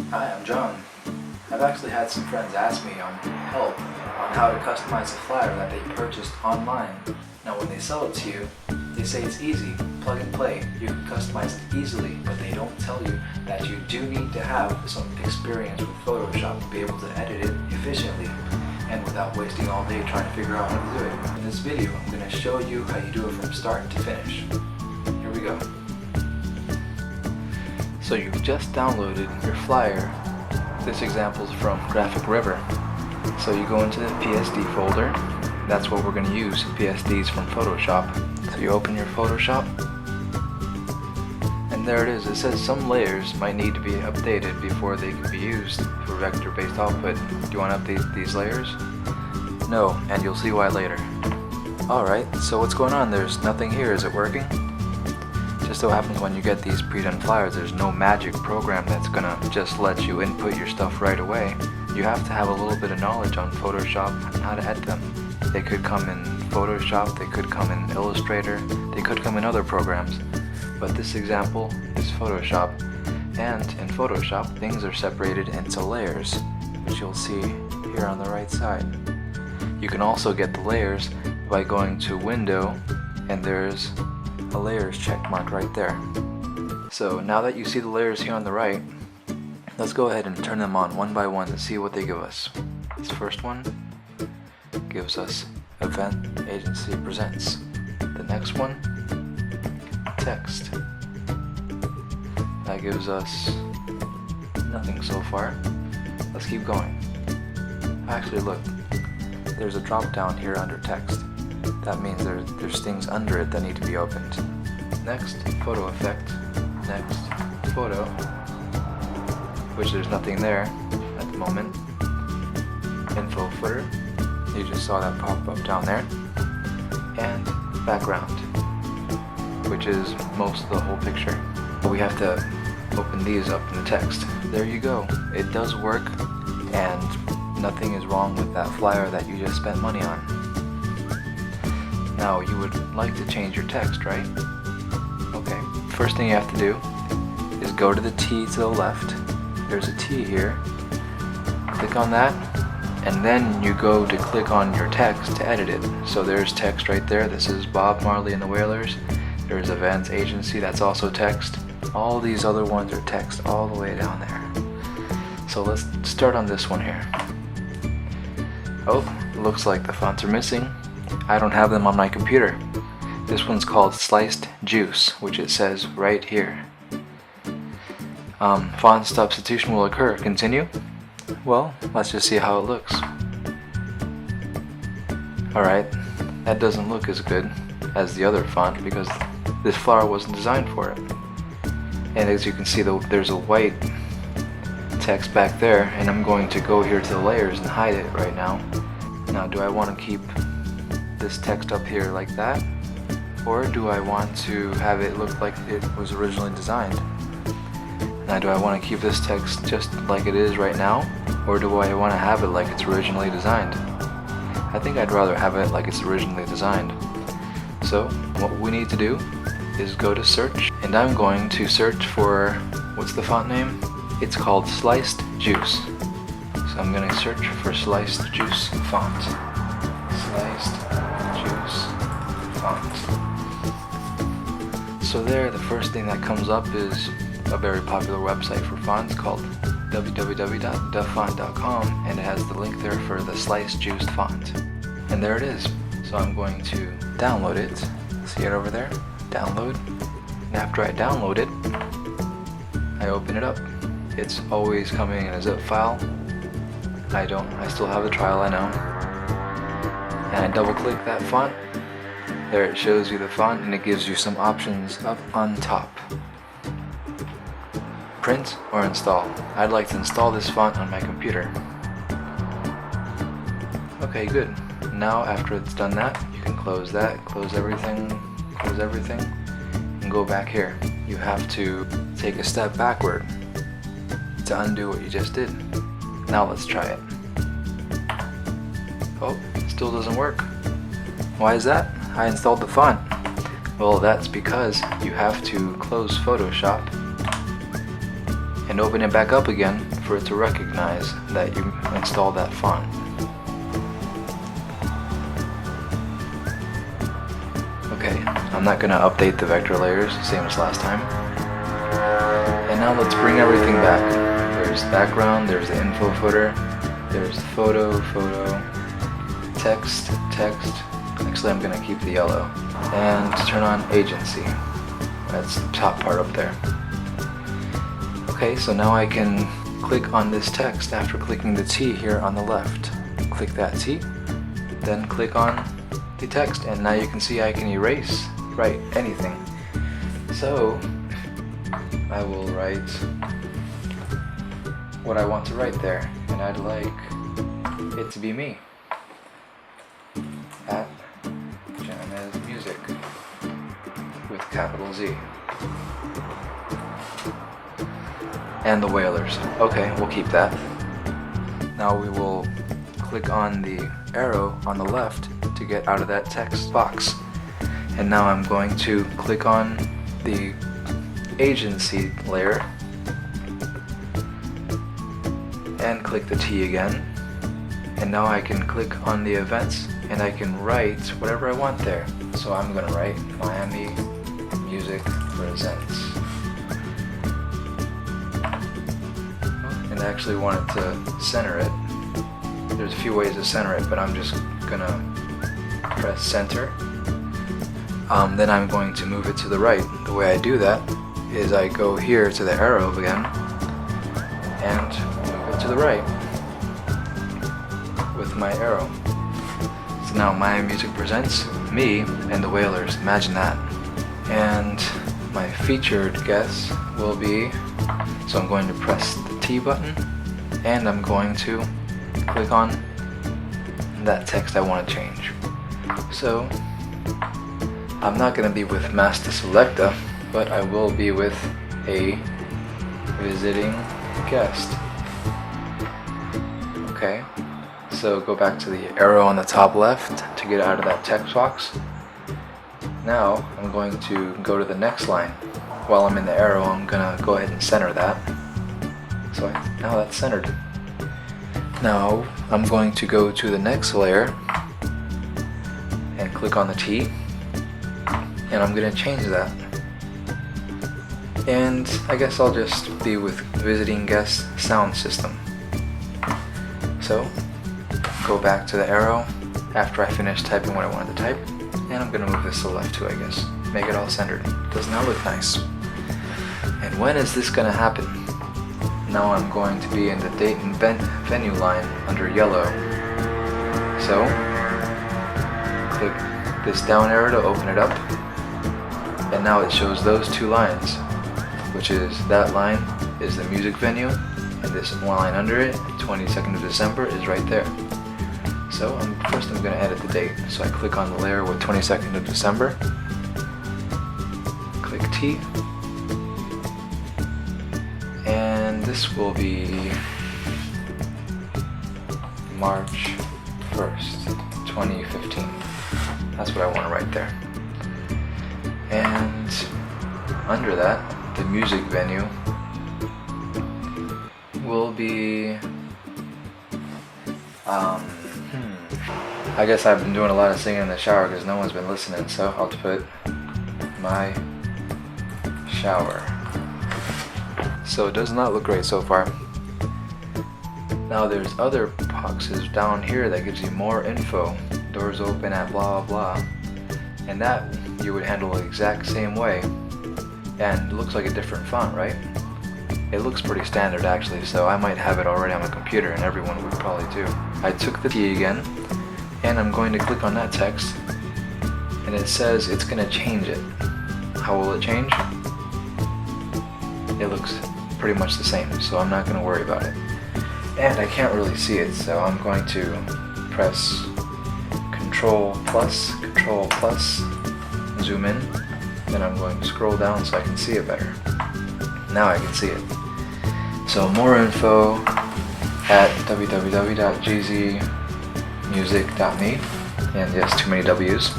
Hi, I'm John. I've actually had some friends ask me on help on how to customize a flyer that they purchased online. Now when they sell it to you, they say it's easy, plug and play, you can customize it easily, but they don't tell you that you do need to have some experience with Photoshop to be able to edit it efficiently and without wasting all day trying to figure out how to do it. In this video, I'm going to show you how you do it from start to finish. Here we go. So you've just downloaded your flyer. This example is from Graphic River. So you go into the PSD folder. That's what we're going to use, PSDs from Photoshop. So you open your Photoshop, and there it is. It says some layers might need to be updated before they can be used for vector-based output. Do you want to update these layers? No, and you'll see why later. Alright, so what's going on? There's nothing here. Is it working? Just so happens when you get these pre-done flyers, there's no magic program that's gonna just let you input your stuff right away. You have to have a little bit of knowledge on Photoshop and how to edit them. They could come in Photoshop, they could come in Illustrator, they could come in other programs. But this example is Photoshop. And in Photoshop, things are separated into layers, which you'll see here on the right side. You can also get the layers by going to Window, and there's a layers check mark right there. So now that you see the layers here on the right, let's go ahead and turn them on one by one to see what they give us. This first one gives us Event Agency Presents. The next one, Text. That gives us nothing so far. Let's keep going. Actually look, there's a drop down here under Text. That means there's things under it that need to be opened. Next, Photo Effect. Next, Photo, which there's nothing there at the moment. Info Footer, you just saw that pop up down there. And Background, which is most of the whole picture. We have to open these up in the text. There you go. It does work, and nothing is wrong with that flyer that you just spent money on. Now you would like to change your text, right? Okay, first thing you have to do is go to the T to the left. There's a T here. Click on that, and then you go to click on your text to edit it. So there's text right there. This is Bob Marley and the Wailers. There's Events Agency, that's also text. All these other ones are text all the way down there. So let's start on this one here. Oh, looks like the fonts are missing. I don't have them on my computer. This one's called Sliced Juice, which it says right here. Font substitution will occur. Continue? Well, let's just see how it looks. Alright, that doesn't look as good as the other font because this flower wasn't designed for it. And as you can see, there's a white text back there, and I'm going to go here to the layers and hide it right now. Now, do I want to keep this text up here like that, or do I want to have it look like it was originally designed? Now, do I want to keep this text just like it is right now, or do I want to have it like it's originally designed? I think I'd rather have it like it's originally designed. So what we need to do is go to search, and I'm going to search for, what's the font name? It's called Sliced Juice. So I'm going to search for Sliced Juice font. Sliced Juice font. So there, the first thing that comes up is a very popular website for fonts called www.duffont.com, and it has the link there for the Sliced Juice font. And there it is. So I'm going to download it. See it over there? Download. And after I download it, I open it up. It's always coming in a zip file. I still have the trial, I know. And I double click that font. There it shows you the font, and it gives you some options up on top. Print or install. I'd like to install this font on my computer. Okay, good. Now after it's done that, you can close that, close everything, and go back here. You have to take a step backward to undo what you just did. Now let's try it. Oh, it still doesn't work. Why is that? I installed the font. Well, that's because you have to close Photoshop and open it back up again for it to recognize that you installed that font. Okay, I'm not going to update the vector layers, same as last time. And now let's bring everything back. There's background, there's the info footer, there's photo, text. Actually, I'm going to keep the yellow. And turn on agency. That's the top part up there. Okay, so now I can click on this text after clicking the T here on the left. Click that T, then click on the text, and now you can see I can write anything. So I will write what I want to write there, and I'd like it to be me at Janez Music with capital Z. And the Wailers. Okay, we'll keep that. Now we will click on the arrow on the left to get out of that text box. And now I'm going to click on the agency layer and click the T again. And now I can click on the events and I can write whatever I want there. So I'm going to write Miami Music Presents. And I actually wanted to center it. There's a few ways to center it, but I'm just going to press center. Then I'm going to move it to the right. The way I do that is I go here to the arrow again and move it to the right with my arrow. So now Miami Music Presents me and the Wailers. Imagine that. And my featured guest will be, so I'm going to press the T button and I'm going to click on that text I want to change. So I'm not going to be with Master Selecta, but I will be with a visiting guest. Okay, so go back to the arrow on the top left to get out of that text box. Now I'm going to go to the next line. While I'm in the arrow, I'm going to go ahead and center that. So now that's centered. Now I'm going to go to the next layer and click on the T, and I'm going to change that. And I guess I'll just be with visiting guest sound system. So go back to the arrow after I finish typing what I wanted to type, and I'm going to move this to the left too, I guess. Make it all centered. Doesn't that look nice? And when is this going to happen? Now I'm going to be in the date and venue line under yellow. So click this down arrow to open it up, and now it shows those two lines, which is that line is the music venue, and this one line under it, 22nd of December, is right there. So first I'm going to edit the date. So I click on the layer with 22nd of December, click T, and this will be March 1st, 2015. That's what I want to write there. And under that, the music venue will be I guess I've been doing a lot of singing in the shower because no one's been listening, so I'll put my shower. So it does not look great so far. Now there's other boxes down here that gives you more info. Doors open at blah blah blah. And that you would handle the exact same way. And it looks like a different font, right? It looks pretty standard actually, so I might have it already on my computer and everyone would probably too. I took the T again, and I'm going to click on that text, and it says it's going to change it. How will it change? It looks pretty much the same, so I'm not going to worry about it. And I can't really see it, so I'm going to press Control plus, zoom in, then I'm going to scroll down so I can see it better. Now I can see it. So more info at www.gzmusic.me, and yes, too many W's.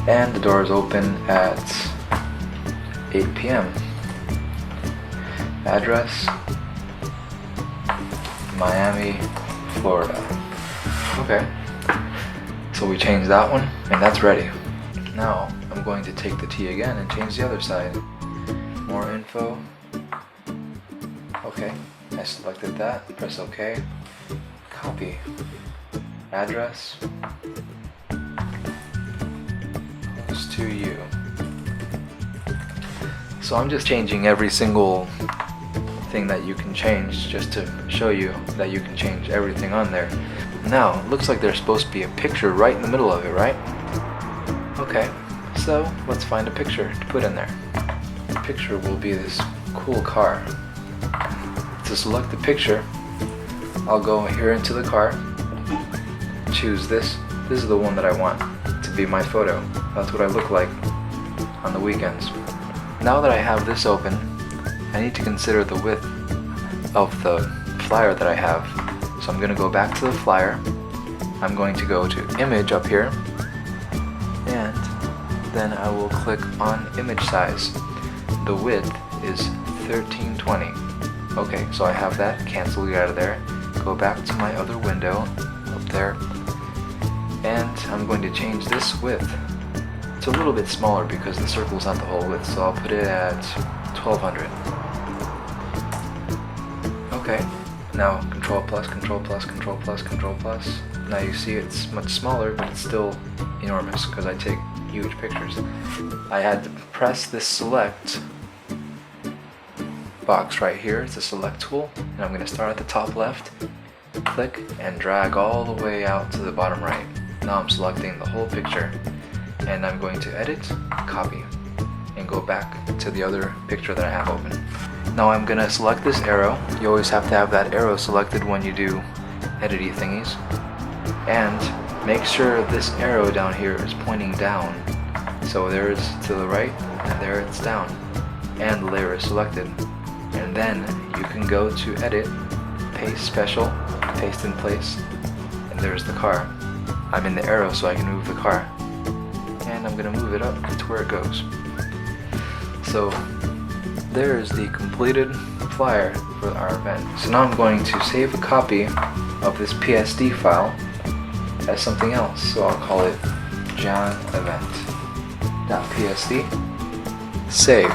And the doors open at 8 p.m. Address, Miami, Florida. Okay, so we changed that one, and that's ready. Now I'm going to take the T again and change the other side. More info. Okay, I selected that. Press OK. Copy. Address. Close to you. So I'm just changing every single thing that you can change just to show you that you can change everything on there. Now, it looks like there's supposed to be a picture right in the middle of it, right? Okay, so let's find a picture to put in there. The picture will be this cool car. To select the picture, I'll go here into the car, choose this. This is the one that I want to be my photo. That's what I look like on the weekends. Now that I have this open, I need to consider the width of the flyer that I have. So I'm going to go back to the flyer. I'm going to go to image up here, and then I will click on image size. The width is 1320. Okay, so I have that. Cancel it out of there. Go back to my other window up there, and I'm going to change this width. It's a little bit smaller because the circle's not the whole width, so I'll put it at 1200. Okay, now Control plus, Control plus, Control plus, Control plus. Now you see it's much smaller, but it's still enormous because I take huge pictures. I had to press this select box right here. It's a select tool, and I'm going to start at the top left, click, and drag all the way out to the bottom right. Now I'm selecting the whole picture, and I'm going to edit, copy, and go back to the other picture that I have open. Now I'm going to select this arrow. You always have to have that arrow selected when you do edity thingies. And make sure this arrow down here is pointing down. So there it's to the right, and there it's down. And the layer is selected. And then you can go to edit, paste special, paste in place, and there's the car. I'm in the arrow so I can move the car. And I'm going to move it up to where it goes. So there's the completed flyer for our event. So now I'm going to save a copy of this PSD file as something else. So I'll call it johnevent.psd. Save.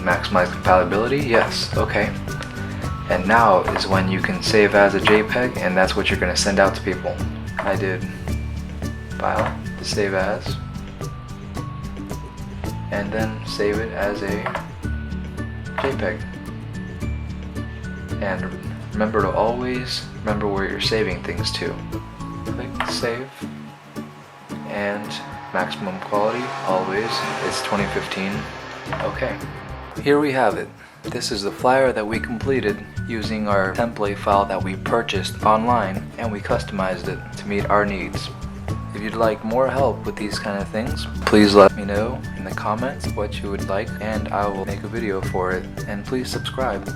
Maximize compatibility? Yes. Okay. And now is when you can save as a JPEG, and that's what you're going to send out to people. I did file, save as, and then save it as a JPEG. And remember to always remember where you're saving things to. Click save, and maximum quality always is 2015. Okay, here we have it. This is the flyer that we completed using our template file that we purchased online, and we customized it to meet our needs. If you'd like more help with these kind of things, please let me know in the comments what you would like, and I will make a video for it. And please subscribe.